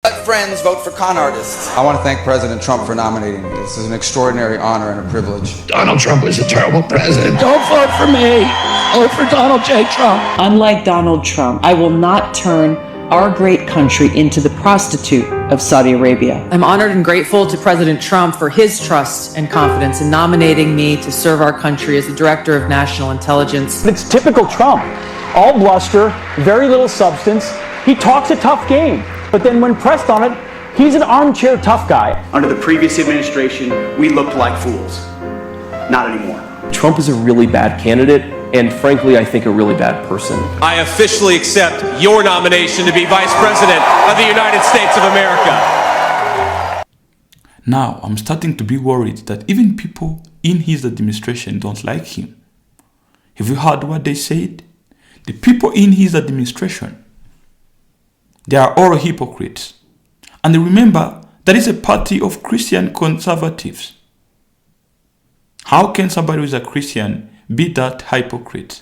Let friends vote for con artists. I want to thank President Trump for nominating me. This is an extraordinary honor and a privilege. Donald Trump is a terrible president. Don't vote for me. Vote for Donald J. Trump. Unlike Donald Trump, I will not turn our great country into the prostitute of Saudi Arabia. I'm honored and grateful to President Trump for his trust and confidence in nominating me to serve our country as the Director of National Intelligence. It's typical Trump. All bluster, very little substance. He talks a tough game, but then when pressed on it, he's an armchair tough guy. Under the previous administration, we looked like fools. Not anymore. Trump is a really bad candidate, and frankly, I think a really bad person. I officially accept your nomination to be Vice President of the United States of America. Now, I'm starting to be worried that even people in his administration don't like him. Have you heard what they said? The people in his administration, they are all hypocrites. And remember, that is a party of Christian conservatives. How can somebody who is a Christian be that hypocrite?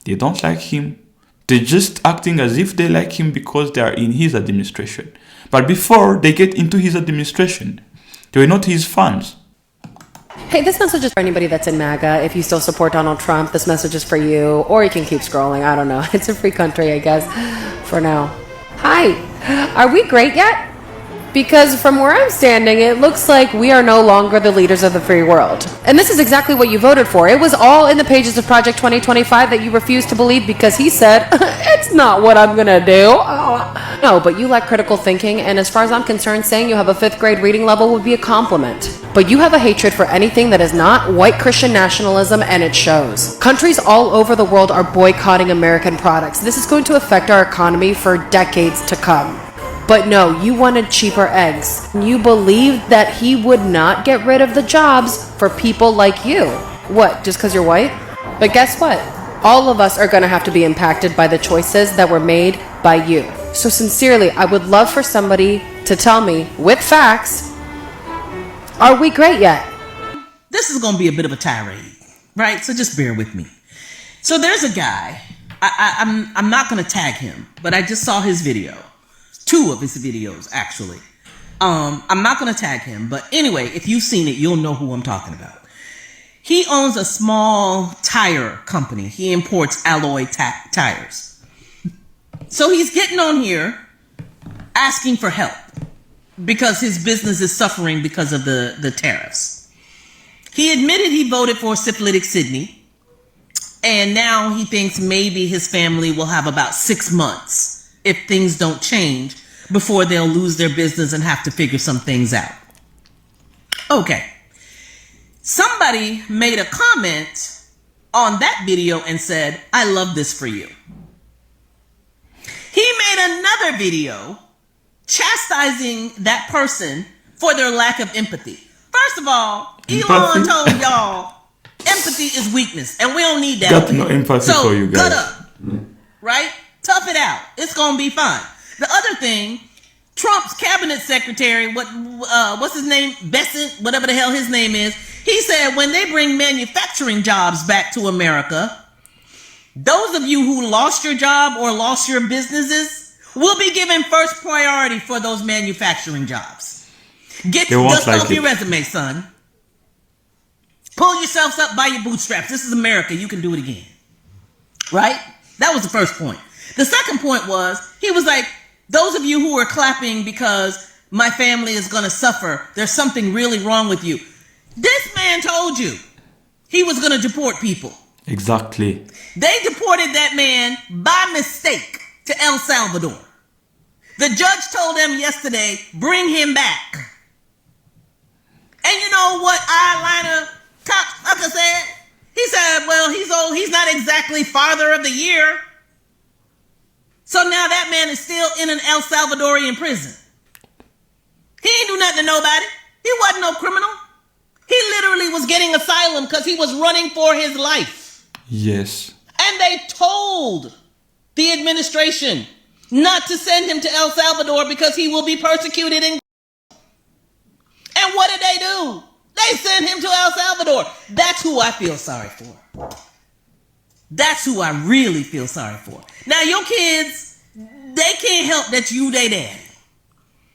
They don't like him. They're just acting as if they like him because they are in his administration. But before they get into his administration, they were not his fans. Hey, this message is for anybody that's in MAGA. If you still support Donald Trump, this message is for you. Or you can keep scrolling. I don't know. It's a free country, I guess, for now. Hi. Are we great yet? Because from where I'm standing, it looks like we are no longer the leaders of the free world. And this is exactly what you voted for. It was all in the pages of Project 2025 that you refused to believe because he said, it's not what I'm gonna do. No, but you lack critical thinking, and as far as I'm concerned, saying you have a 5th grade reading level would be a compliment. But you have a hatred for anything that is not white Christian nationalism, and it shows. Countries all over the world are boycotting American products. This is going to affect our economy for decades to come. But no, you wanted cheaper eggs. You believed that he would not get rid of the jobs for people like you. What, just because you're white? But guess what? All of us are going to have to be impacted by the choices that were made by you. So sincerely, I would love for somebody to tell me, with facts, are we great yet? This is going to be a bit of a tirade, right? So just bear with me. So there's a guy. I'm not going to tag him, but I just saw his video. 2 of his videos, actually. I'm not going to tag him, but anyway, if you've seen it, you'll know who I'm talking about. He owns a small tire company. He imports alloy tires. So he's getting on here asking for help because his business is suffering because of the tariffs. He admitted he voted for syphilitic Sydney, and now he thinks maybe his family will have about 6 months if things don't change before they'll lose their business and have to figure some things out. Okay. Somebody made a comment on that video and said, I love this for you. He made another video chastising that person for their lack of empathy. First of all, Elon told y'all empathy is weakness and we don't need that. Got no empathy so, for you guys. Gut up, right? Tough it out. It's gonna be fine. The other thing, Trump's cabinet secretary, what's his name? Bessent, whatever the hell his name is. He said when they bring manufacturing jobs back to America, those of you who lost your job or lost your businesses will be given first priority for those manufacturing jobs. Get dust off your resume, son. Pull yourselves up by your bootstraps. This is America. You can do it again. Right? That was the first point. The second point was, he was like, those of you who are clapping because my family is going to suffer, there's something really wrong with you. This man told you he was going to deport people. Exactly. They deported that man by mistake to El Salvador. The judge told them yesterday, bring him back. And you know what eyeliner cocksucker said? He said, well, he's old. He's not exactly Father of the Year. So now that man is still in an El Salvadorian prison. He ain't do nothing to nobody. He wasn't no criminal. He literally was getting asylum because he was running for his life. Yes. And they told the administration not to send him to El Salvador because he will be persecuted. And what did they do? They sent him to El Salvador. That's who I feel sorry for. That's who I really feel sorry for. Now, your kids they can't help that you they daddy.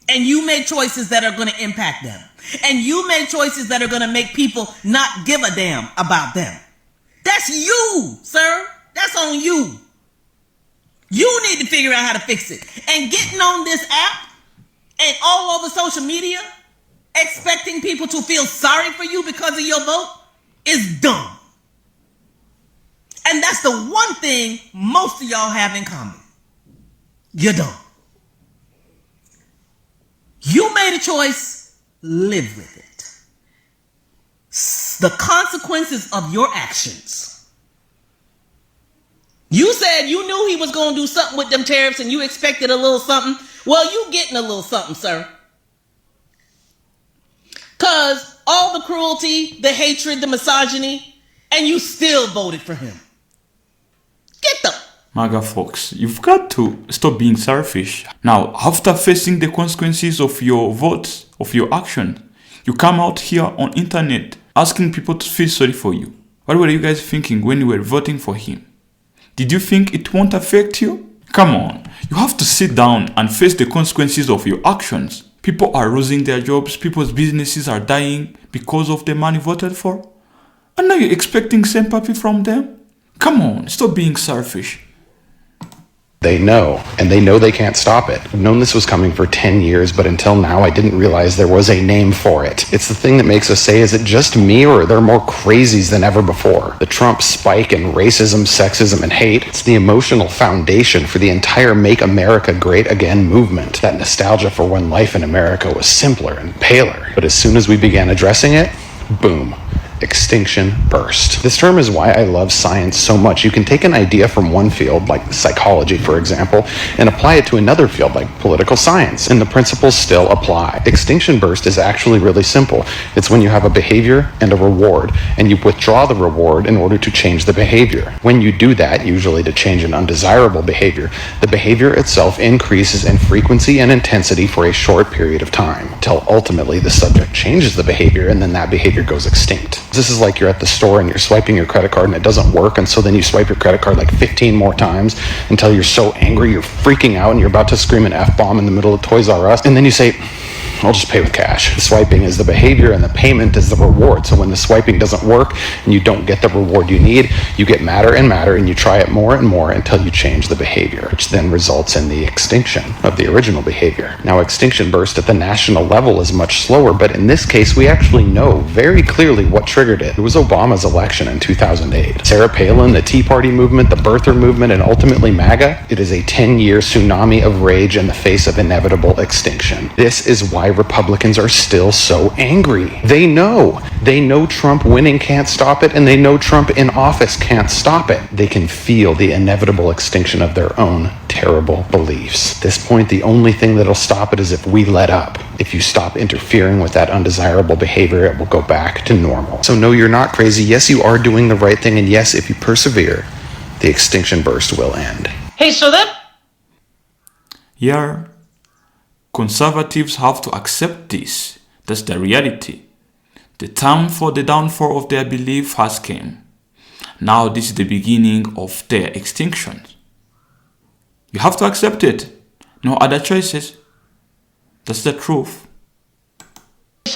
And you made choices that are going to impact them. And you made choices that are going to make people not give a damn about them. That's you, sir. That's on you. You need to figure out how to fix it. And getting on this app and all over social media, expecting people to feel sorry for you because of your vote is dumb. And that's the one thing most of y'all have in common. You're dumb. You made a choice, live with it. The consequences of your actions. You said you knew he was going to do something with them tariffs and you expected a little something. Well, you getting a little something, sir. Because all the cruelty, the hatred, the misogyny, and you still voted for him. Get the MAGA folks, you've got to stop being selfish. Now, after facing the consequences of your votes, of your actions, you come out here on internet asking people to feel sorry for you. What were you guys thinking when you were voting for him? Did you think it won't affect you? Come on, you have to sit down and face the consequences of your actions. People are losing their jobs, people's businesses are dying because of the man you voted for. And now you're expecting sympathy from them? Come on, stop being selfish. They know, and they know they can't stop it. I've known this was coming for 10 years, but until now I didn't realize there was a name for it. It's the thing that makes us say, is it just me or are there more crazies than ever before? The Trump spike in racism, sexism, and hate, it's the emotional foundation for the entire Make America Great Again movement. That nostalgia for when life in America was simpler and paler. But as soon as we began addressing it, boom. Extinction burst. This term is why I love science so much. You can take an idea from one field, like psychology, for example, and apply it to another field, like political science, and the principles still apply. Extinction burst is actually really simple. It's when you have a behavior and a reward, and you withdraw the reward in order to change the behavior. When you do that, usually to change an undesirable behavior, the behavior itself increases in frequency and intensity for a short period of time, until ultimately the subject changes the behavior, and then that behavior goes extinct. This is like you're at the store and you're swiping your credit card and it doesn't work, and so then you swipe your credit card like 15 more times until you're so angry you're freaking out and you're about to scream an F-bomb in the middle of Toys R Us, and then you say, I'll just pay with cash. The swiping is the behavior and the payment is the reward. So when the swiping doesn't work and you don't get the reward you need, you get madder and madder and you try it more and more until you change the behavior, which then results in the extinction of the original behavior. Now, extinction burst at the national level is much slower, but in this case, we actually know very clearly what triggered it. It was Obama's election in 2008. Sarah Palin, the Tea Party movement, the birther movement, and ultimately MAGA, it is a 10-year tsunami of rage in the face of inevitable extinction. This is why Republicans are still so angry. They know Trump winning can't stop it, and they know Trump in office can't stop it. They can feel the inevitable extinction of their own terrible beliefs. At this point, the only thing that'll stop it is if we let up. If you stop interfering with that undesirable behavior, it will go back to normal. So no, you're not crazy. Yes, you are doing the right thing, and yes, if you persevere, the extinction burst will end. Hey, so that... Yeah. Conservatives have to accept this. That's the reality. The time for the downfall of their belief has come. Now this is the beginning of their extinction. You have to accept it. No other choices. That's the truth.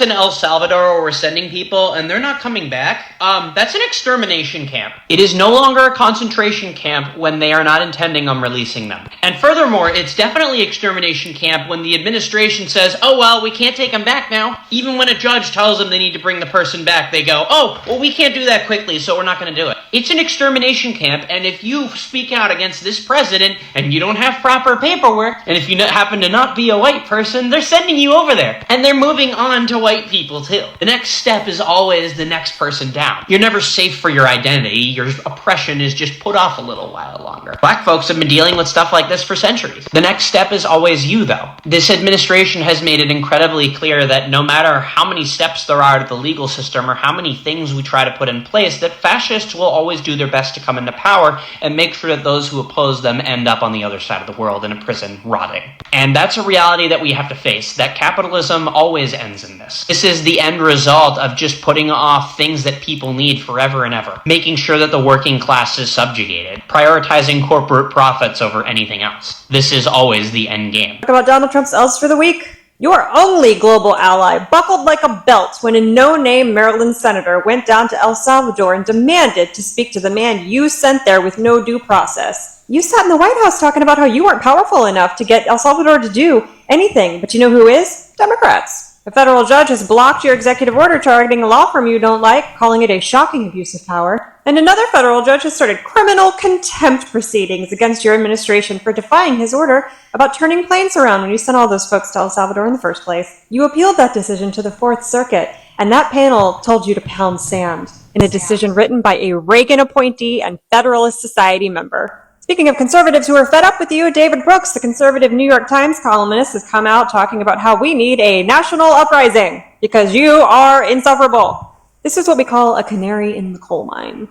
In El Salvador where we're sending people and they're not coming back, that's an extermination camp. It is no longer a concentration camp when they are not intending on releasing them. And furthermore, it's definitely extermination camp when the administration says, oh well, we can't take them back now. Even when a judge tells them they need to bring the person back, they go, oh, well, we can't do that quickly, so we're not going to do it. It's an extermination camp, and if you speak out against this president and you don't have proper paperwork, and if you happen to not be a white person, they're sending you over there. And they're moving on to white people too. The next step is always the next person down. You're never safe for your identity. Your oppression is just put off a little while longer. Black folks have been dealing with stuff like this for centuries. The next step is always you, though. This administration has made it incredibly clear that no matter how many steps there are to the legal system or how many things we try to put in place, that fascists will always do their best to come into power and make sure that those who oppose them end up on the other side of the world in a prison rotting. And that's a reality that we have to face, that capitalism always ends in this. this. This is the end result of just putting off things that people need forever and ever, making sure that the working class is subjugated, prioritizing corporate profits over anything else. This is always the end game. Talk about Donald Trump's L's for the week. Your only global ally buckled like a belt when a no-name Maryland senator went down to El Salvador and demanded to speak to the man you sent there with no due process. You sat in the White House talking about how you weren't powerful enough to get El Salvador to do anything, but you know who is? Democrats. A federal judge has blocked your executive order targeting a law firm you don't like, calling it a shocking abuse of power. And another federal judge has started criminal contempt proceedings against your administration for defying his order about turning planes around when you sent all those folks to El Salvador in the first place. You appealed that decision to the Fourth Circuit, and that panel told you to pound sand in a decision written by a Reagan appointee and Federalist Society member. Speaking of conservatives who are fed up with you, David Brooks, the conservative New York Times columnist, has come out talking about how we need a national uprising because you are insufferable. This is what we call a canary in the coal mine.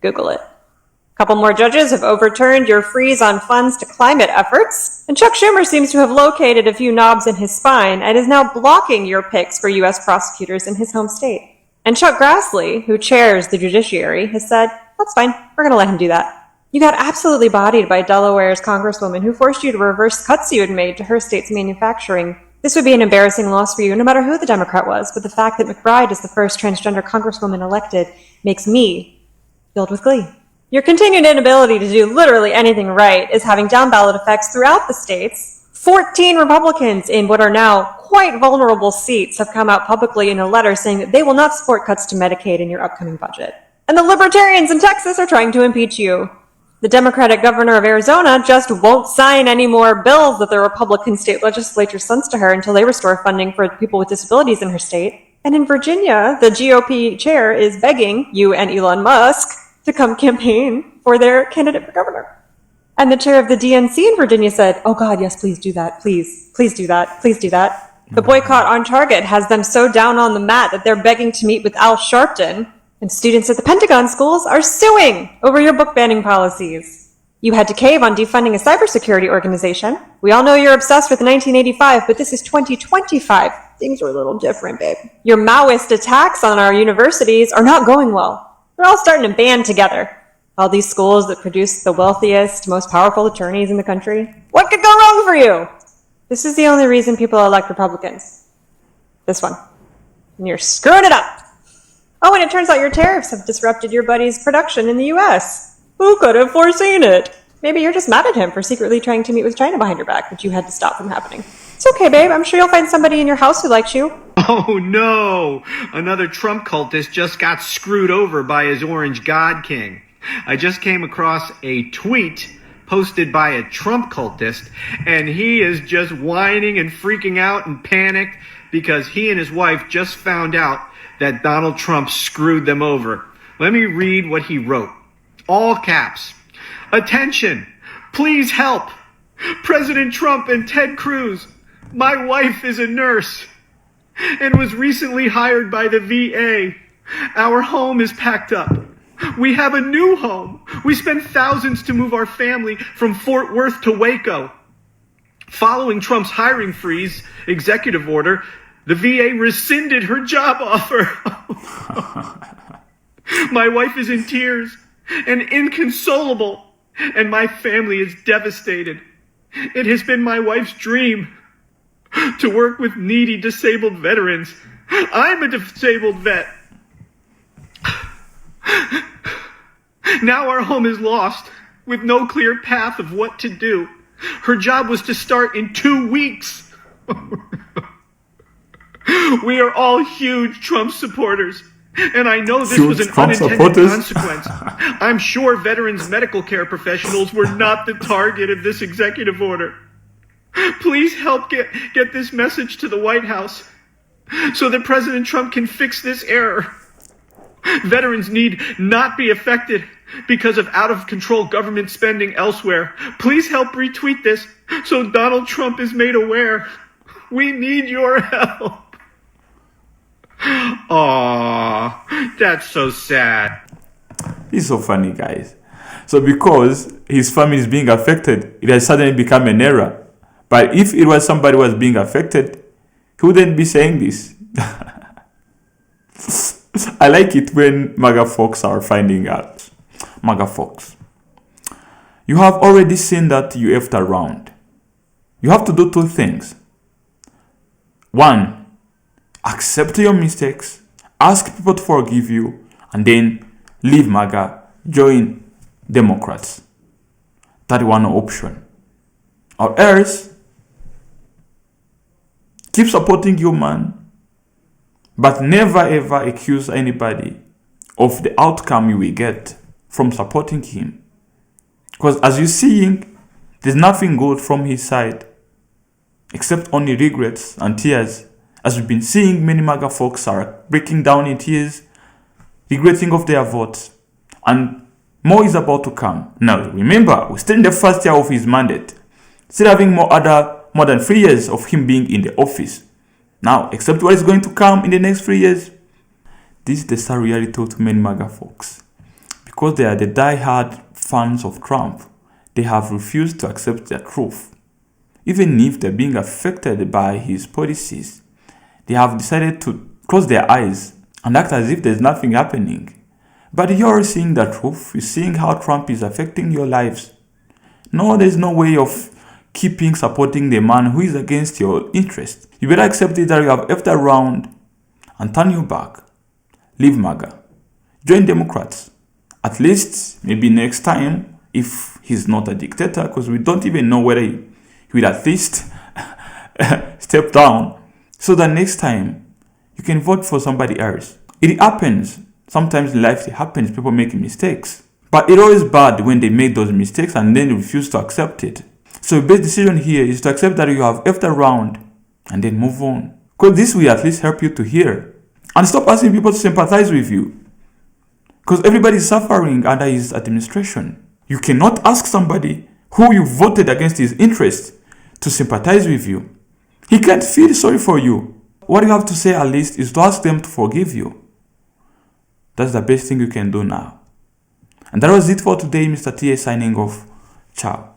Google it. A couple more judges have overturned your freeze on funds to climate efforts, and Chuck Schumer seems to have located a few knobs in his spine and is now blocking your picks for U.S. prosecutors in his home state. And Chuck Grassley, who chairs the judiciary, has said, that's fine, we're going to let him do that. You got absolutely bodied by Delaware's congresswoman who forced you to reverse cuts you had made to her state's manufacturing. This would be an embarrassing loss for you, no matter who the Democrat was, but the fact that McBride is the first transgender congresswoman elected makes me filled with glee. Your continued inability to do literally anything right is having down-ballot effects throughout the states. 14 Republicans in what are now quite vulnerable seats have come out publicly in a letter saying that they will not support cuts to Medicaid in your upcoming budget. And the Libertarians in Texas are trying to impeach you. The Democratic governor of Arizona just won't sign any more bills that the Republican state legislature sends to her until they restore funding for people with disabilities in her state. And in Virginia, the GOP chair is begging you and Elon Musk to come campaign for their candidate for governor. And the chair of the DNC in Virginia said, oh God, yes, please do that. Please do that. Please do that. The boycott on Target has them so down on the mat that they're begging to meet with Al Sharpton. And students at the Pentagon schools are suing over your book banning policies. You had to cave on defunding a cybersecurity organization. We all know you're obsessed with 1985, but this is 2025. Things are a little different, babe. Your Maoist attacks on our universities are not going well. They're all starting to band together. All these schools that produce the wealthiest, most powerful attorneys in the country. What could go wrong for you? This is the only reason people elect Republicans. This one. And you're screwing it up. Oh, and it turns out your tariffs have disrupted your buddy's production in the U.S. Who could have foreseen it? Maybe you're just mad at him for secretly trying to meet with China behind your back, which you had to stop from happening. It's okay, babe. I'm sure you'll find somebody in your house who likes you. Oh, no. Another Trump cultist just got screwed over by his orange God king. I just came across a tweet posted by a Trump cultist, and he is just whining and freaking out and panicked because he and his wife just found out that Donald Trump screwed them over. Let me read what he wrote. All caps. Attention. Please help. President Trump and Ted Cruz. My wife is a nurse and was recently hired by the VA. Our home is packed up. We have a new home. We spent thousands to move our family from Fort Worth to Waco. Following Trump's hiring freeze executive order, the VA rescinded her job offer. My wife is in tears and inconsolable, and my family is devastated. It has been my wife's dream to work with needy disabled veterans. I'm a disabled vet. Now our home is lost with no clear path of what to do. Her job was to start in 2 weeks. We are all huge Trump supporters, and I know this was an unintended consequence. I'm sure veterans medical care professionals were not the target of this executive order. Please help get this message to the White House so that President Trump can fix this error. Veterans need not be affected because of out-of-control government spending elsewhere. Please help retweet this so Donald Trump is made aware. We need your help. Aww, that's so sad. It's so funny, guys. So because his family is being affected, it has suddenly become an error. But if it was somebody who was being affected, he wouldn't be saying this. I like it when MAGA folks are finding out. MAGA folks, you have already seen that you effed around. You have to do two things. One, accept your mistakes, ask people to forgive you, and then leave MAGA, join Democrats. That's one option. Or else, keep supporting your man, but never ever accuse anybody of the outcome you will get from supporting him. Because as you're seeing, there's nothing good from his side, except only regrets and tears. As we've been seeing, many MAGA folks are breaking down in tears, regretting of their votes, and more is about to come. Now, remember, we're still in the first year of his mandate, still having more than 3 years of him being in the office. Now, except what is going to come in the next 3 years. This is the sad reality to many MAGA folks. Because they are the die-hard fans of Trump, they have refused to accept the truth. Even if they're being affected by his policies, they have decided to close their eyes and act as if there's nothing happening. But you're seeing the truth. You're seeing how Trump is affecting your lives. No, there's no way of keeping supporting the man who is against your interest. You better accept it that you have effed around and turn your back. Leave MAGA. Join Democrats. At least, maybe next time, if he's not a dictator, because we don't even know whether he will at least step down, so that next time you can vote for somebody else. It happens. Sometimes in life it happens, people make mistakes. But it's always bad when they make those mistakes and then refuse to accept it. So the best decision here is to accept that you have effed around and then move on. Because this will at least help you to hear. And stop asking people to sympathize with you. Because everybody is suffering under his administration. You cannot ask somebody who you voted against his interest to sympathize with you. He can't feel sorry for you. What you have to say at least is to ask them to forgive you. That's the best thing you can do now. And that was it for today, Mr. TA signing off. Ciao.